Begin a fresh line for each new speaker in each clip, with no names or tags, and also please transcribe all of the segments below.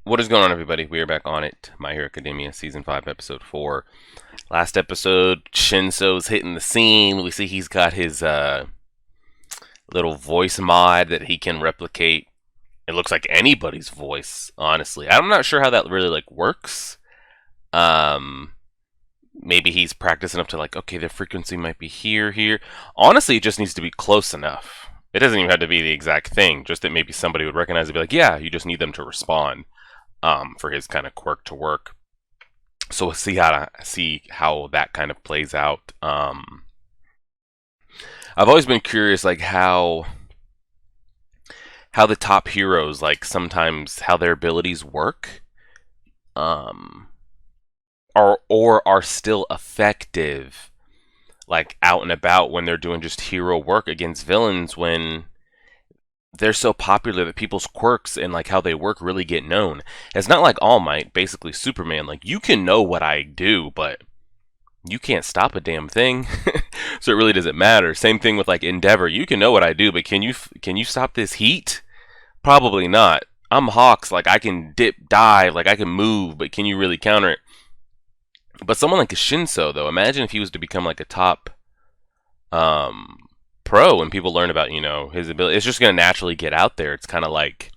What is going on, everybody? We are back on it. My Hero Academia, Season 5, Episode 4. Last episode, Shinso's hitting the scene. We see he's got his little voice mod that he can replicate. It looks like anybody's voice, honestly. I'm not sure how that really, works. Um, Maybe he's practicing up to, okay, the frequency might be here. Honestly, it just needs to be close enough. It doesn't even have to be the exact thing, just that maybe somebody would recognize it and be like, yeah, you just need them to respond. For his kind of quirk to work. So we'll see how that kind of plays out. I've always been curious, how the top heroes, sometimes how their abilities work, um, or are still effective, out and about when they're doing just hero work against villains when they're so popular that people's quirks and how they work really get known. It's not like All Might, basically Superman. You can know what I do, but you can't stop a damn thing. So it really doesn't matter. Same thing with Endeavor. You can know what I do, but can you stop this heat? Probably not. I'm Hawks. I can dip, dive, I can move, but can you really counter it? But someone like a Shinso, though, imagine if he was to become a top um pro and people learn about his ability. It's just gonna naturally get out there. It's kind of like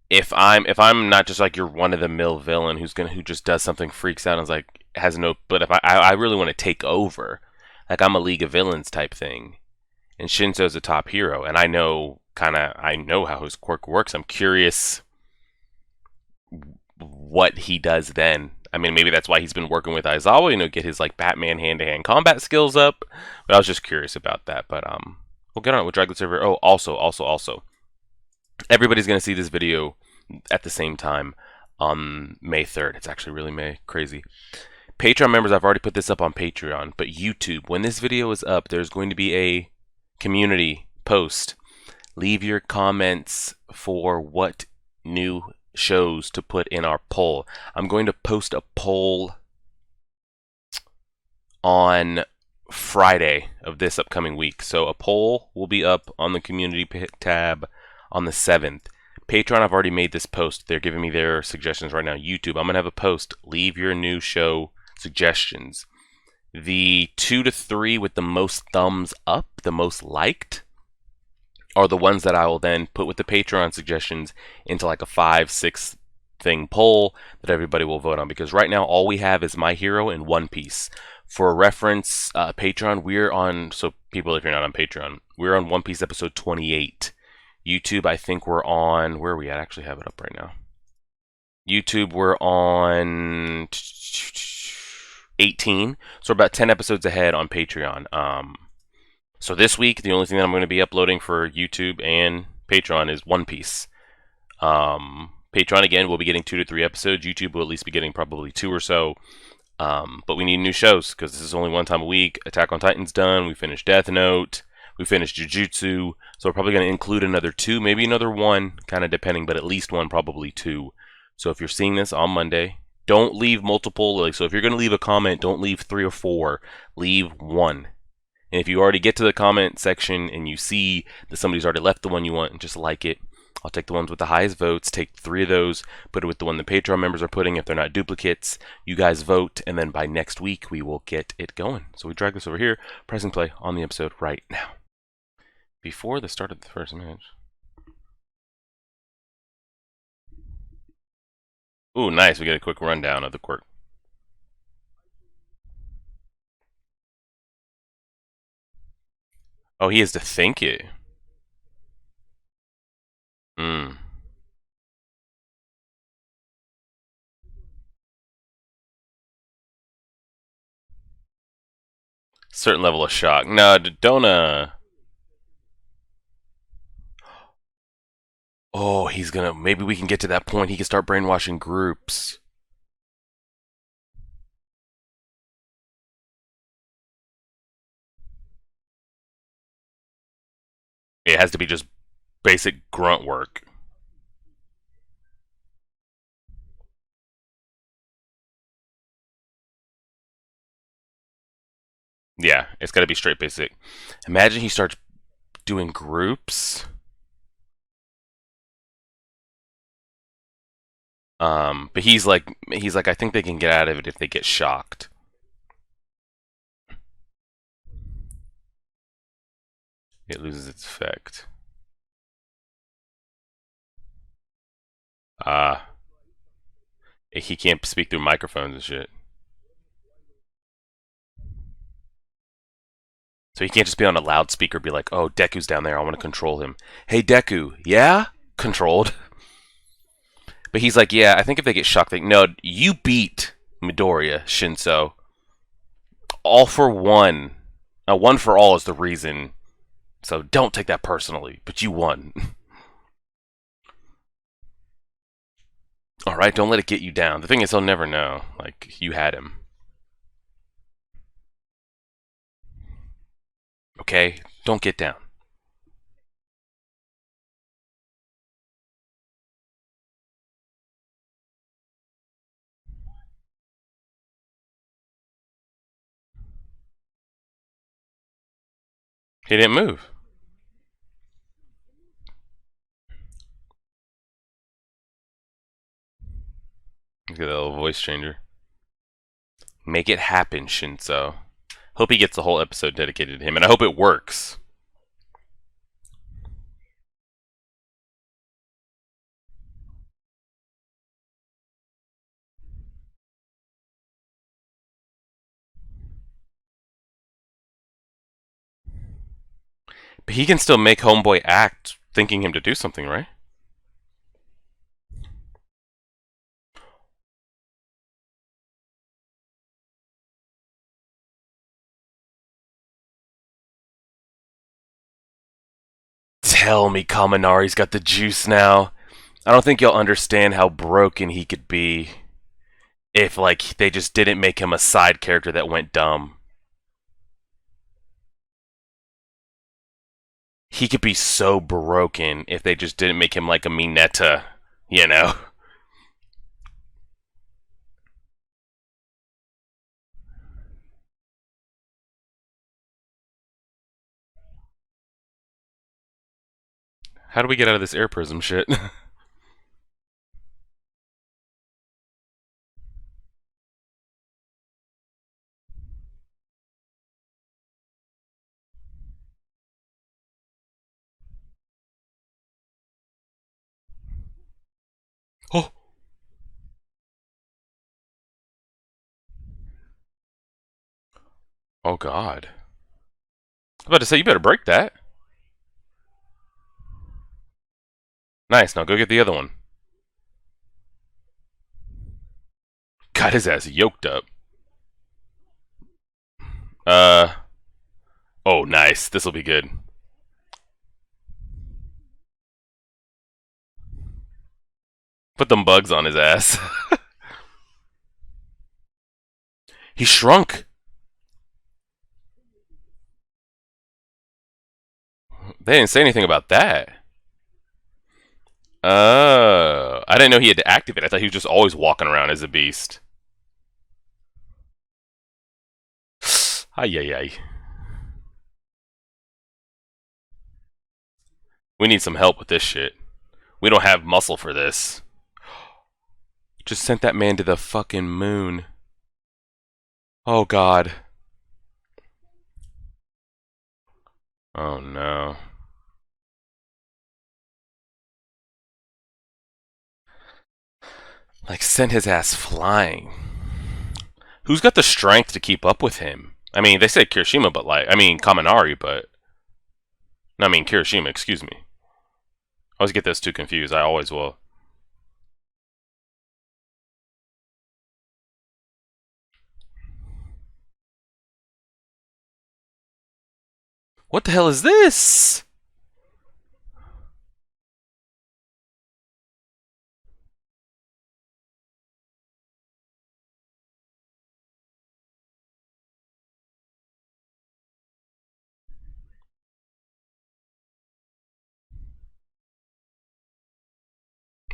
if I'm not just your run of the mill villain who just does something, freaks out and is has no, but if I really want to take over, I'm a League of Villains type thing, and Shinso's a top hero, and I know how his quirk works. I'm curious what he does then. I mean, maybe that's why he's been working with Aizawa, get his Batman hand-to-hand combat skills up. But I was just curious about that. But we'll get on it with Dragon Server. Oh, also, everybody's gonna see this video at the same time on May 3rd. It's actually really May. Crazy. Patreon members, I've already put this up on Patreon, but YouTube, when this video is up, there's going to be a community post. Leave your comments for what new shows to put in our poll. I'm going to post a poll on Friday of this upcoming week. So a poll will be up on the community tab on the 7th. Patreon, I've already made this post. They're giving me their suggestions right now. YouTube, I'm going to have a post. Leave your new show suggestions. The 2 to 3 with the most thumbs up, the most liked, are the ones that I will then put with the Patreon suggestions into a 5-6 thing poll that everybody will vote on. Because right now all we have is My Hero and One Piece. For reference, Patreon, we're on, so people, if you're not on Patreon, we're on One Piece episode 28. YouTube, I think we're on, where are we at? I actually have it up right now. YouTube, we're on 18. So we're about 10 episodes ahead on Patreon. So this week, the only thing that I'm going to be uploading for YouTube and Patreon is One Piece. Patreon, again, will be getting 2 to 3 episodes. YouTube will at least be getting probably 2 or so. But we need new shows because this is only one time a week. Attack on Titan's done. We finished Death Note. We finished Jujutsu. So we're probably going to include another 2, maybe another 1, kind of depending, but at least 1, probably 2. So if you're seeing this on Monday, don't leave multiple. So if you're going to leave a comment, don't leave 3 or 4. Leave 1. And if you already get to the comment section and you see that somebody's already left the one you want, just like it. I'll take the ones with the highest votes, take 3 of those, put it with the one the Patreon members are putting if they're not duplicates. You guys vote, and then by next week, we will get it going. So we drag this over here, press and play on the episode right now. Before the start of the first match. Ooh, nice. We get a quick rundown of the quirk. Oh, he has to think it. Hmm. Certain level of shock. No, don't, Oh, he's gonna. Maybe we can get to that point. He can start brainwashing groups. It has to be just basic grunt work. Yeah, it's got to be straight basic. Imagine he starts doing groups. But he's like, I think they can get out of it if they get shocked. It loses its effect. Ah, he can't speak through microphones and shit. So he can't just be on a loudspeaker and be like, oh, Deku's down there, I want to control him. Hey, Deku, yeah? Controlled. But he's like, yeah, I think if they get shocked, no, you beat Midoriya, Shinso. All for one. One for all is the reason. So don't take that personally, but you won. Alright, don't let it get you down. The thing is, he'll never know. Like, you had him. Okay? Don't get down. He didn't move. Look at that little voice changer. Make it happen, Shinso. Hope he gets the whole episode dedicated to him, and I hope it works. But he can still make Homeboy act thinking him to do something, right? Tell me Kaminari's got the juice now. I don't think you'll understand how broken he could be if, like, they just didn't make him a side character that went dumb. He could be so broken if they just didn't make him like a Mineta, you know? How do we get out of this air prism shit? Oh! Oh god. I was about to say, you better break that. Nice, now go get the other one. Got his ass yoked up. Oh, nice. This'll be good. Put them bugs on his ass. He shrunk. They didn't say anything about that. Oh, I didn't know he had to activate. I thought he was just always walking around as a beast. Ay, ay, ay. We need some help with this shit. We don't have muscle for this. Just sent that man to the fucking moon. Oh, God. Oh, no. Like, sent his ass flying. Who's got the strength to keep up with him? I mean, they say Kirishima, but like, I mean, Kaminari, but. No, I mean, Kirishima, excuse me. I always get those two confused. I always will. What the hell is this?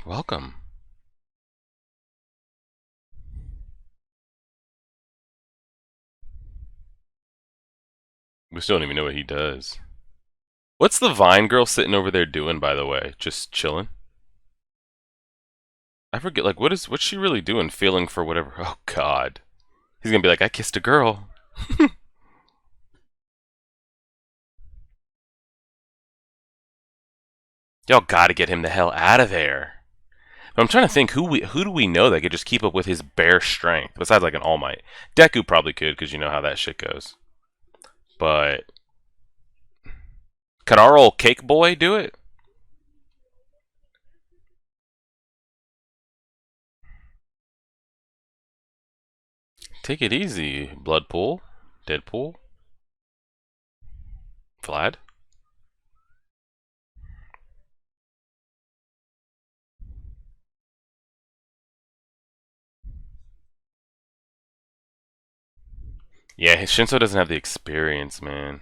Welcome. We still don't even know what he does. What's the Vine girl sitting over there doing, by the way? Just chilling? I forget, like, what's she really doing? Feeling for whatever. Oh God, he's gonna be like, I kissed a girl. Y'all got to get him the hell out of there. But I'm trying to think who do we know that could just keep up with his bare strength besides like an All Might. Deku probably could because you know how that shit goes. But can our old Cake Boy do it? Take it easy, Bloodpool, Deadpool, Vlad. Yeah, Shinso doesn't have the experience, man.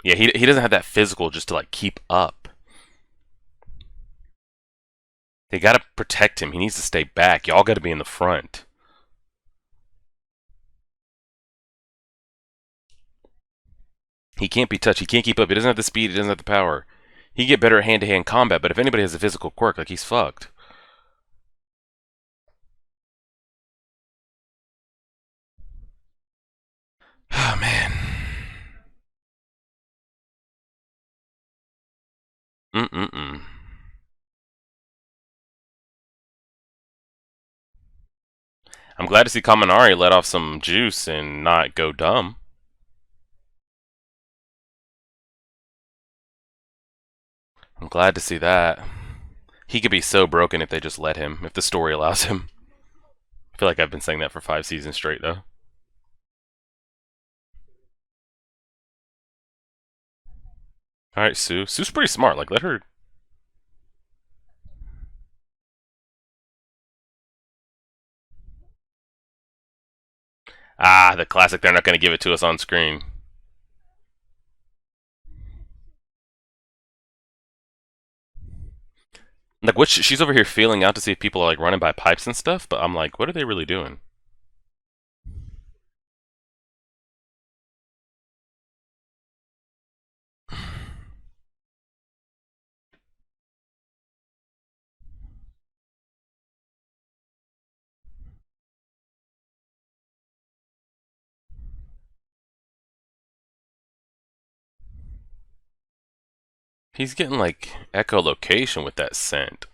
Yeah, he doesn't have that physical just to like keep up. They gotta protect him. He needs to stay back. Y'all gotta be in the front. He can't be touched. He can't keep up. He doesn't have the speed. He doesn't have the power. He can get better at hand-to-hand combat, but if anybody has a physical quirk, like he's fucked. Oh man. Mm-mm-mm. I'm glad to see Kaminari let off some juice and not go dumb. I'm glad to see that. He could be so broken if they just let him, if the story allows him. I feel like I've been saying that for 5 seasons straight, though. Alright, Sue. Sue's pretty smart. Like, let her. Ah, the classic. They're not going to give it to us on screen. Like, what? She's over here feeling out to see if people are like running by pipes and stuff. But I'm like, what are they really doing? He's getting like echolocation with that scent.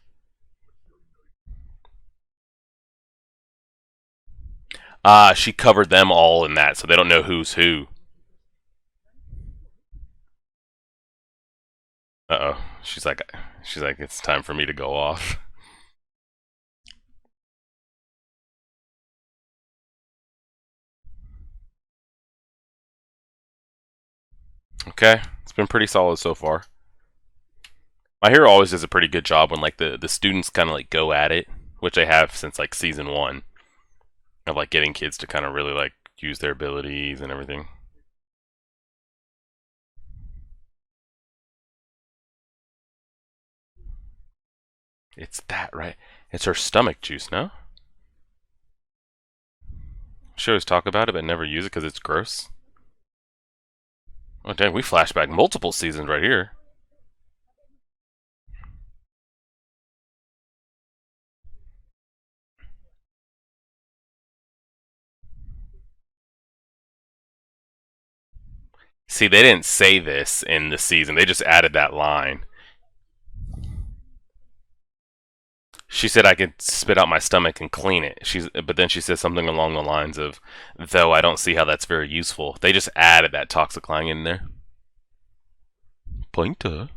Ah, she covered them all in that, so they don't know who's who. Uh oh. She's like, it's time for me to go off. Okay, it's been pretty solid so far. My hero always does a pretty good job when like the students kind of like go at it, which they have since like season one, of like getting kids to kind of really like use their abilities and everything. It's that right? It's her stomach juice, no? She always talk about it but never use it because it's gross. Oh dang, we flashback multiple seasons right here. See, they didn't say this in the season. They just added that line. She said I could spit out my stomach and clean it. But then she said something along the lines of, "Though I don't see how that's very useful." They just added that toxic line in there. Pointer.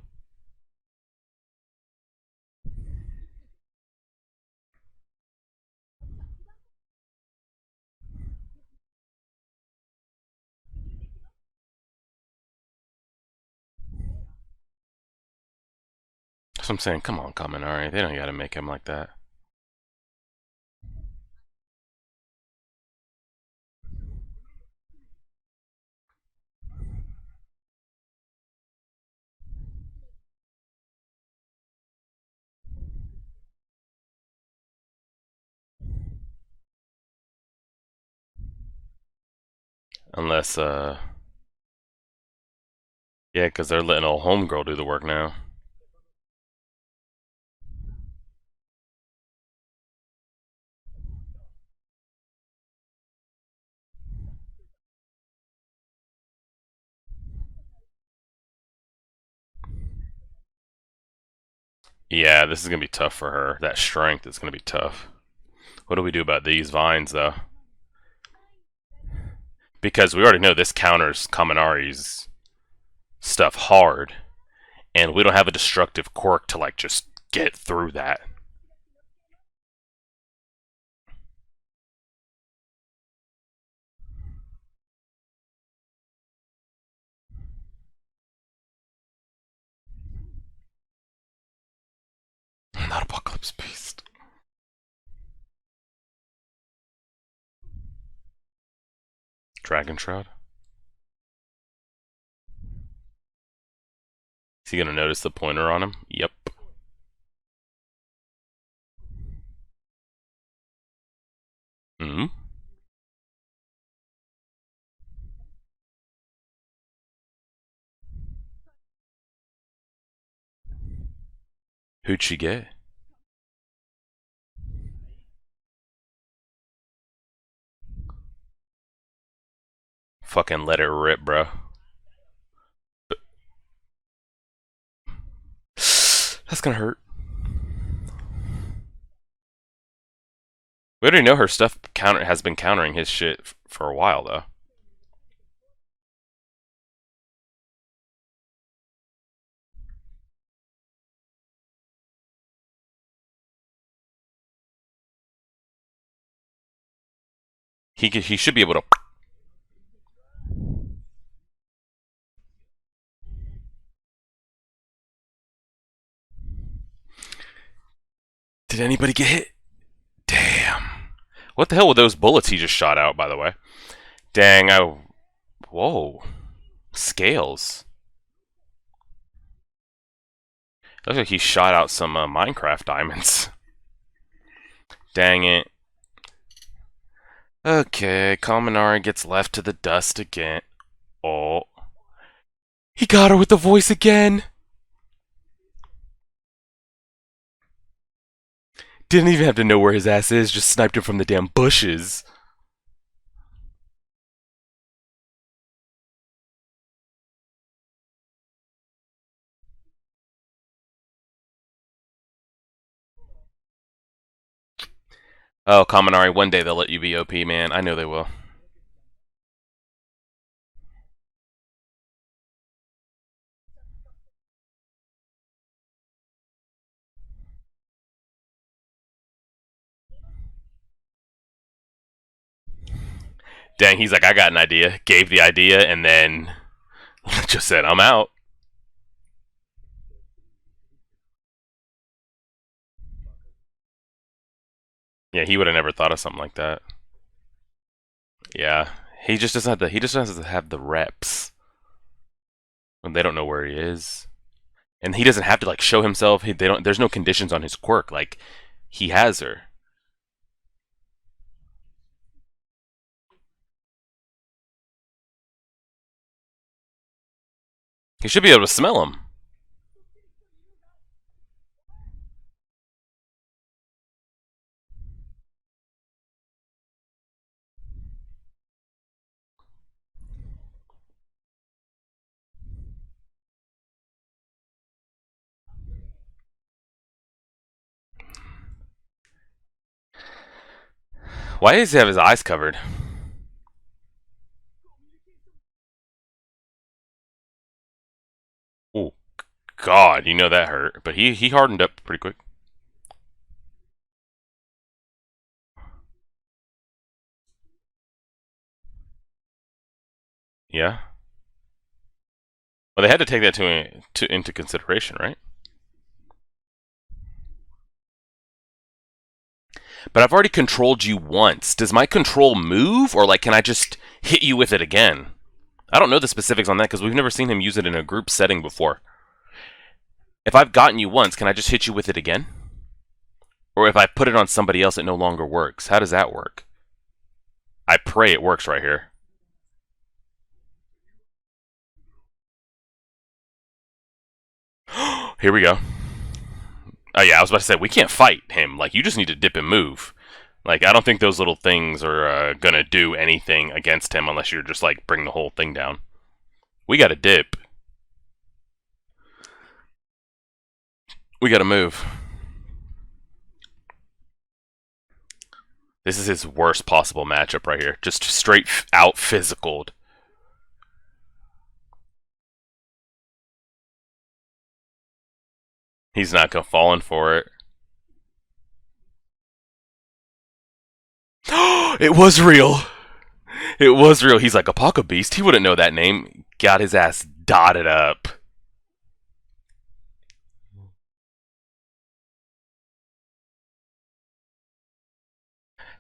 That's what I'm saying. Come on, Kaminari. They don't gotta make him like that. Unless, Yeah, because they're letting old homegirl do the work now. Yeah, this is going to be tough for her. That strength is going to be tough. What do we do about these vines, though? Because we already know this counters Kaminari's stuff hard, and we don't have a destructive quirk to, like, just get through that. Not Apocalypse Beast. Dragon Shroud? Is he going to notice the pointer on him? Yep. Hmm? Who'd she get? Fucking let it rip, bro. That's gonna hurt. We already know her stuff has been countering his shit for a while, though. He should be able to. Did anybody get hit? Damn. What the hell were those bullets he just shot out, by the way? Dang, Whoa. Scales. Looks like he shot out some Minecraft diamonds. Dang it. Okay, Kaminari gets left to the dust again. Oh. He got her with the voice again! Didn't even have to know where his ass is, just sniped him from the damn bushes. Oh, Kaminari, one day they'll let you be OP, man. I know they will. Dang, he's like, I got an idea. Gave the idea, and then just said, I'm out. Yeah, he would have never thought of something like that. Yeah, he just doesn't have the. He just doesn't have the reps. And they don't know where he is, and he doesn't have to like show himself. They don't. There's no conditions on his quirk. Like he has her. He should be able to smell him. Why does he have his eyes covered? Oh God, you know that hurt. But he hardened up pretty quick. Yeah. Well, they had to take that into consideration, right? But I've already controlled you once. Does my control move, or like can I just hit you with it again? I don't know the specifics on that because we've never seen him use it in a group setting before. If I've gotten you once, can I just hit you with it again? Or if I put it on somebody else, it no longer works. How does that work? I pray it works right here. Here we go. Oh yeah, I was about to say we can't fight him. Like you just need to dip and move. Like I don't think those little things are gonna do anything against him unless you're just like bring the whole thing down. We gotta dip. We gotta move. This is his worst possible matchup right here. Just straight out physicaled. He's not gonna falling for it. It was real. It was real. He's like, Apoca Beast. He wouldn't know that name. Got his ass dotted up.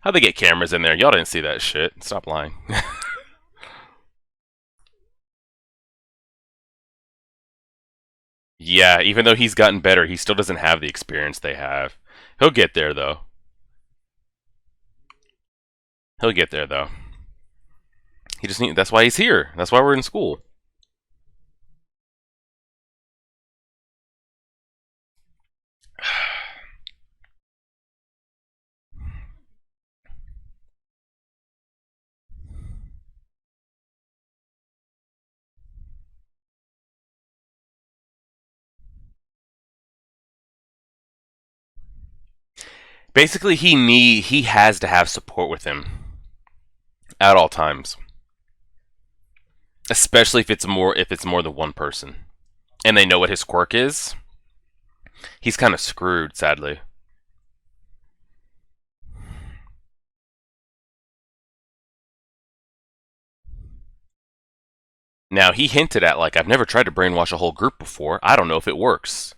How'd they get cameras in there? Y'all didn't see that shit. Stop lying. Yeah, even though he's gotten better, he still doesn't have the experience they have. He'll get there, though. He'll get there, though. He just need. That's why he's here. That's why we're in school. Basically, he has to have support with him at all times, especially if it's more than one person, and they know what his quirk is. He's kind of screwed, sadly. Now he hinted at like I've never tried to brainwash a whole group before. I don't know if it works.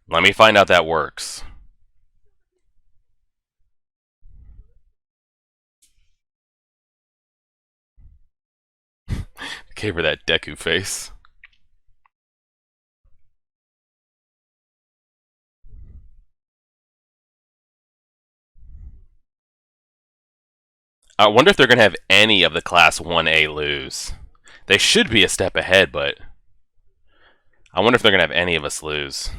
Let me find out that works. Gave her that Deku face. I wonder if they're going to have any of the Class 1A lose. They should be a step ahead, but I wonder if they're going to have any of us lose.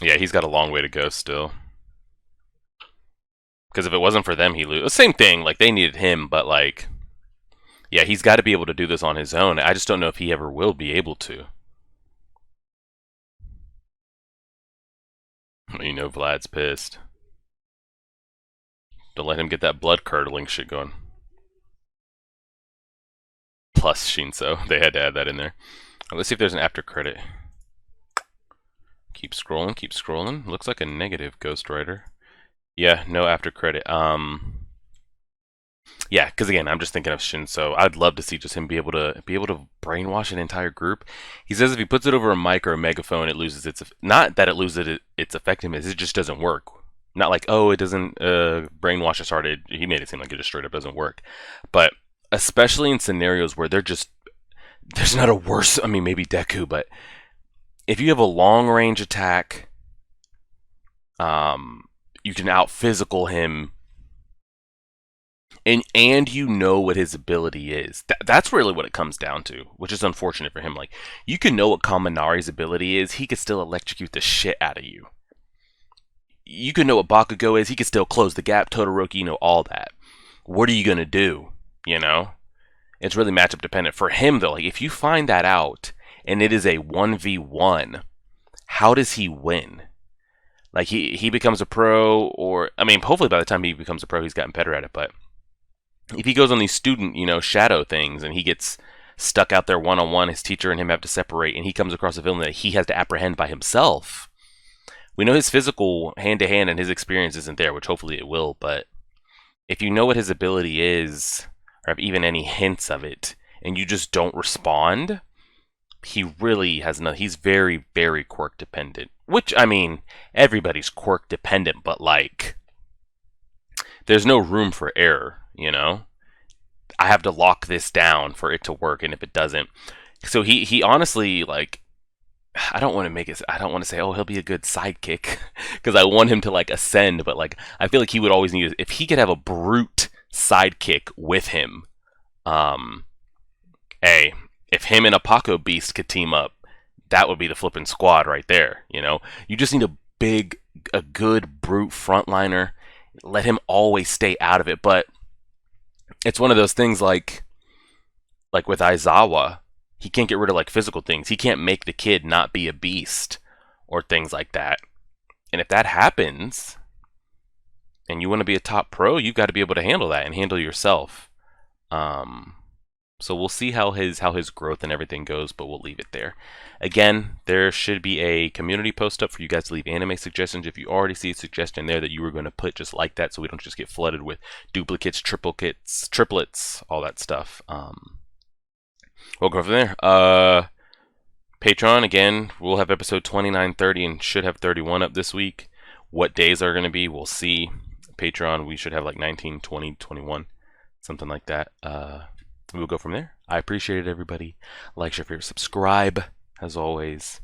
Yeah, he's got a long way to go still. Because if it wasn't for them, he lose. Same thing, like they needed him, but like, yeah, he's got to be able to do this on his own. I just don't know if he ever will be able to. You know, Vlad's pissed. Don't let him get that blood curdling shit going. Plus Shinso. They had to add that in there. Let's see if there's an after credit. Keep scrolling, keep scrolling. Looks like a negative Ghost Rider. Yeah, no after credit. Yeah, because again, I'm just thinking of Shinso. I'd love to see just him be able to brainwash an entire group. He says if he puts it over a mic or a megaphone, it loses its not that it loses its effectiveness. It just doesn't work. Not like it doesn't brainwash us hard. He made it seem like it just straight up doesn't work. But especially in scenarios where there's not a worse. I mean, maybe Deku, but if you have a long range attack, you can out physical him. And you know what his ability is. That's really what it comes down to, which is unfortunate for him. Like, you can know what Kaminari's ability is, he could still electrocute the shit out of you. You can know what Bakugo is, he could still close the gap, Todoroki, you know, all that. What are you gonna do? You know? It's really matchup dependent. For him, though, like, if you find that out, and it is a 1v1, how does he win? Like, he becomes a pro, or, I mean, hopefully by the time he becomes a pro, he's gotten better at it, but if he goes on these student, shadow things and he gets stuck out there one-on-one, his teacher and him have to separate, and he comes across a villain that he has to apprehend by himself. We know his physical hand-to-hand and his experience isn't there, which hopefully it will, but if you know what his ability is, or have even any hints of it, and you just don't respond, he really has no. He's very, very quirk dependent. Which, I mean, everybody's quirk dependent, but like, there's no room for error. I have to lock this down for it to work, and if it doesn't, so he honestly, like, I don't want to say, oh, he'll be a good sidekick, because I want him to like ascend, but like I feel like he would always need, if he could have a brute sidekick with him, Um, hey, if him and a Paco Beast could team up, that would be the flipping squad right there. You know, you just need a good brute frontliner. Let him always stay out of it. But it's one of those things like with Aizawa, he can't get rid of like physical things. He can't make the kid not be a beast or things like that. And if that happens, and you want to be a top pro, you've got to be able to handle that and handle yourself. Um, so we'll see how his growth and everything goes, but we'll leave it there. Again, there should be a community post up for you guys to leave anime suggestions. If you already see a suggestion there that you were going to put, just like that, so we don't just get flooded with duplicates, triplets, all that stuff. We'll go from there. Patreon, again, we'll have episode 29, 30, and should have 31 up this week. What days are going to be, we'll see. Patreon, we should have like 19, 20, 21, something like that. We'll go from there. I appreciate it, everybody. Like, share, favorite, subscribe, as always.